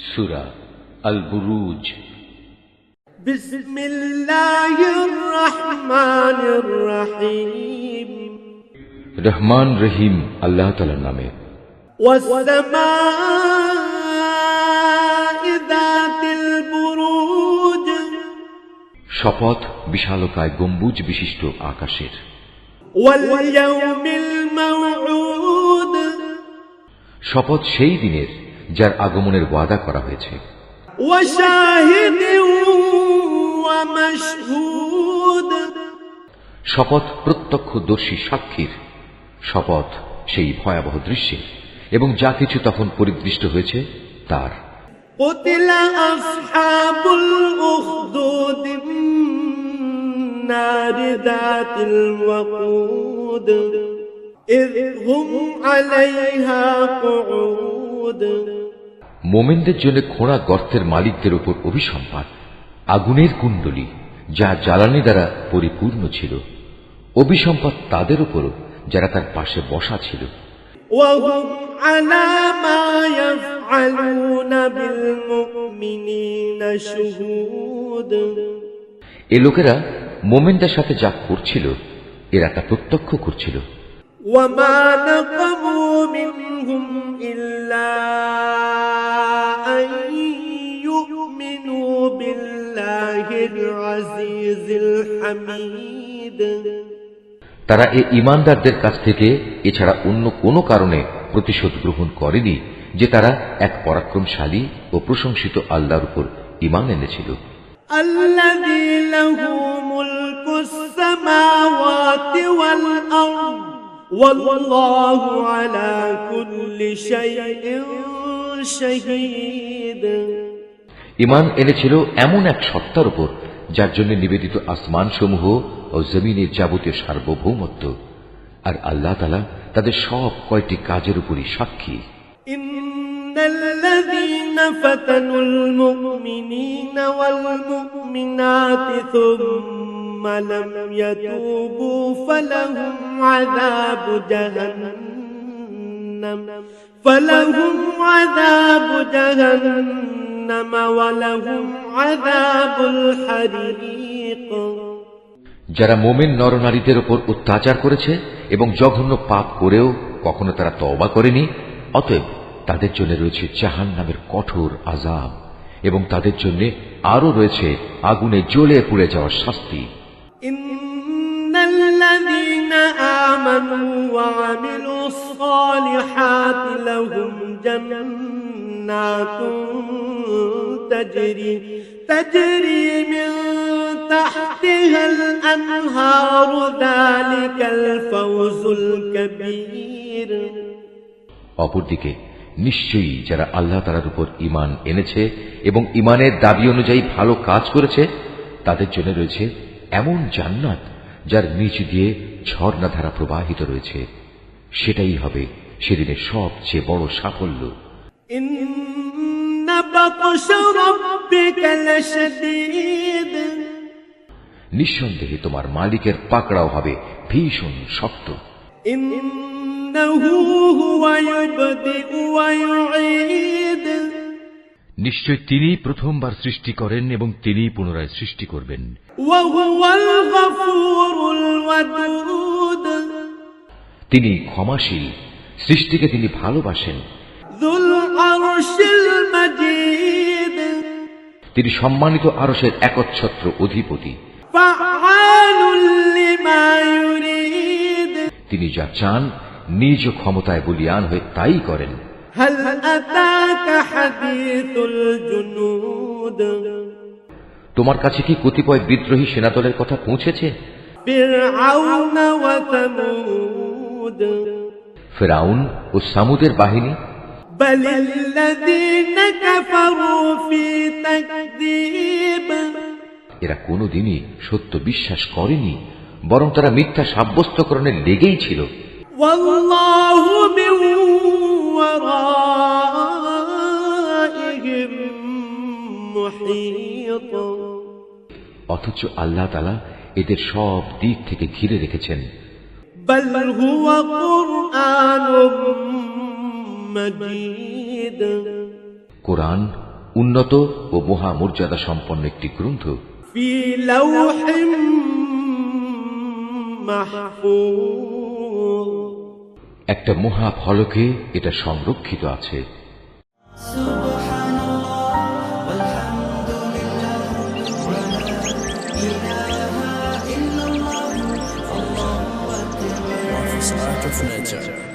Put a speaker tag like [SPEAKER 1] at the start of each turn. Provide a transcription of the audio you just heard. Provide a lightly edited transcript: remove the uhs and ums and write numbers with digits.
[SPEAKER 1] সূরা আল বুরুজ।
[SPEAKER 2] বিসমিল্লাহির রহমানির রহিম।
[SPEAKER 1] রহমান রহিম আল্লাহ তাআলার নামে।
[SPEAKER 2] ওয়াস-সামাই যাতিল বুরুজ।
[SPEAKER 1] শপথ বিশালকায় গম্বুজ বিশিষ্ট আকাশের।
[SPEAKER 2] ওয়াল ইয়াউমিল মাউউদ।
[SPEAKER 1] শপথ সেই দিনের যার আগমনের ওয়াদা করা হয়েছে।
[SPEAKER 2] ওয়া শাহিদিন ওয়া মাশহুদ।
[SPEAKER 1] শপথ প্রত্যক্ষদর্শী সাক্ষীর। শপথ সেই ভয়াবহ দৃশ্যের এবং যা কিছু তখন পরিদৃষ্ট হয়েছে তার।
[SPEAKER 2] কুতিলা আসহাবুল উখদুদ নারি যাতিল ওয়াকুদ ইয হুম আলাইহা কুউদ।
[SPEAKER 1] মোমেনদের জন্য খোঁড়া গর্তের মালিকদের উপর অভিসম্পাত আগুনের কুণ্ডলী যা জ্বালানি দ্বারা পরিপূর্ণ ছিল। অভিসম্পাত তাদের উপরও যারা তার পাশে বসা ছিল।
[SPEAKER 2] ওয়াহুম আলা মা ইয়াফআলুনা বিল মুমিনিনা শুহুদ।
[SPEAKER 1] এ লোকেরা মোমেনদের সাথে যা করছিল এরা তা প্রত্যক্ষ করছিল।
[SPEAKER 2] ওয়া মা নাকামু মিনহুম ইল্লা আন ইউমিনু বিল্লাহিল আজিজিল হামিদ।
[SPEAKER 1] তারা এই ঈমানদারদের কাছ থেকে এছাড়া অন্য কোনো কারণে প্রতিশোধ গ্রহণ করেনি যে তারা এক পরাক্রমশালী ও প্রশংসিত আল্লাহর উপর ঈমান এনেছিল।
[SPEAKER 2] আল্লাযী লাহু মুলকুস সামাওয়াতি ওয়াল আরদ ওয়াল্লাহু আলা কুল্লি শাইইন শাহীদ।
[SPEAKER 1] ঈমান এনেছিল এমন এক সত্তার উপর যার জন্য নিবেদিত আসমান সমূহ ও জমিনের যাবতীয় সার্বভৌমত্ব, আর আল্লাহ তাআলা তাদের সব কয়টি কাজের উপরই সাক্ষী।
[SPEAKER 2] ইন্নাল্লাযীনা ফাতানুল মুমিনিনা ওয়াল মুমিনাতি সুম্মা লাম ইয়াতুবু ফালাহুম আযাবু জাহান্নাম ওয়া লাহুম আযাবুল হারিক।
[SPEAKER 1] যারা মোমেন নরনারীদের উপর অত্যাচার করেছে এবং জঘন্য পাপ করেও কখনো তারা তওবা করেনি, অতএব তাদের জন্য রয়েছে জাহান্নামের কঠোর আযাব এবং তাদের জন্য আরো রয়েছে আগুনে জ্বলে পুড়ে যাওয়ার শাস্তি।
[SPEAKER 2] ইন্নাল্লাযীনা আমানু ওয়া আমিলুস সালিহাতি লাহুম জান্নাতুন তাজরি মিন তাহতিহাল আনহারু যালিকাল ফাওজুল কাবীর।
[SPEAKER 1] অপরদিকে নিশ্চয়ই যারা আল্লাহ তাআলার উপর ঈমান এনেছে এবং ঈমানের দাবি অনুযায়ী ভালো কাজ করেছে তাদের জন্য রয়েছে এমন জান্নাত যার নিচ দিয়ে ঝর্ণাধারা প্রবাহিত রয়েছে। সেটাই হবে সেদিনের সবচেয়ে বড় সাফল্য।
[SPEAKER 2] ইন্না বাতশা রাব্বিকা লাশাদীদ।
[SPEAKER 1] নিঃসন্দেহে তোমার মালিকের পাকড়াও হবে ভীষণ শক্ত।
[SPEAKER 2] ইন্নাহু হুয়া ইউবদিউ ওয়া ইউঈদ।
[SPEAKER 3] নিশ্চয় তিনি প্রথমবার সৃষ্টি করেন এবং তিনি পুনরায় সৃষ্টি করবেন।
[SPEAKER 2] ওয়া হুয়াল গফুরুল ওয়াদুদ।
[SPEAKER 1] তিনি ক্ষমাশীল, সৃষ্টিকে তিনি ভালোবাসেন।
[SPEAKER 2] যুল আরশিল মাজিদ।
[SPEAKER 1] তিনি সম্মানিত আরশের একচ্ছত্র অধিপতি।
[SPEAKER 2] ফাআলুল লিমা ইউরিদ।
[SPEAKER 1] তিনি যা চান নিজ ক্ষমতায় বলীয়ান হয়ে তাই করেন।
[SPEAKER 2] হাল আতাকা হাদিসুল জুনুদ।
[SPEAKER 1] তোমার কাছে কি কতিপয় বিদ্রোহী সেনাদলের কথা পৌঁছেছে?
[SPEAKER 2] ফিরআউন ওয়া সামুদ।
[SPEAKER 1] ফিরআউন ও সামুদের বাহিনী।
[SPEAKER 2] বালিল্লাযীনা কাফারু ফি তাকযীব।
[SPEAKER 1] এরা কোনোদিনই সত্য বিশ্বাস করেনি, বরং তারা মিথ্যা সাব্যস্তকরণে লেগেই ছিল।
[SPEAKER 2] ওয়াল্লাহু মিন ওয়ারাইহিম মুহীত।
[SPEAKER 1] অথচ আল্লাহ তাআলা এদের সব দিক থেকে ঘিরে রেখেছেন।
[SPEAKER 2] বাল হুয়া কুরআনুম মাজিদ।
[SPEAKER 1] কোরআন উন্নত ও মহামর্যাদা সম্পন্ন একটি গ্রন্থ
[SPEAKER 2] في لوح محفوظ
[SPEAKER 1] একটা মহা ফলকে এটা সংরক্ষিত আছে।
[SPEAKER 4] Art of nature.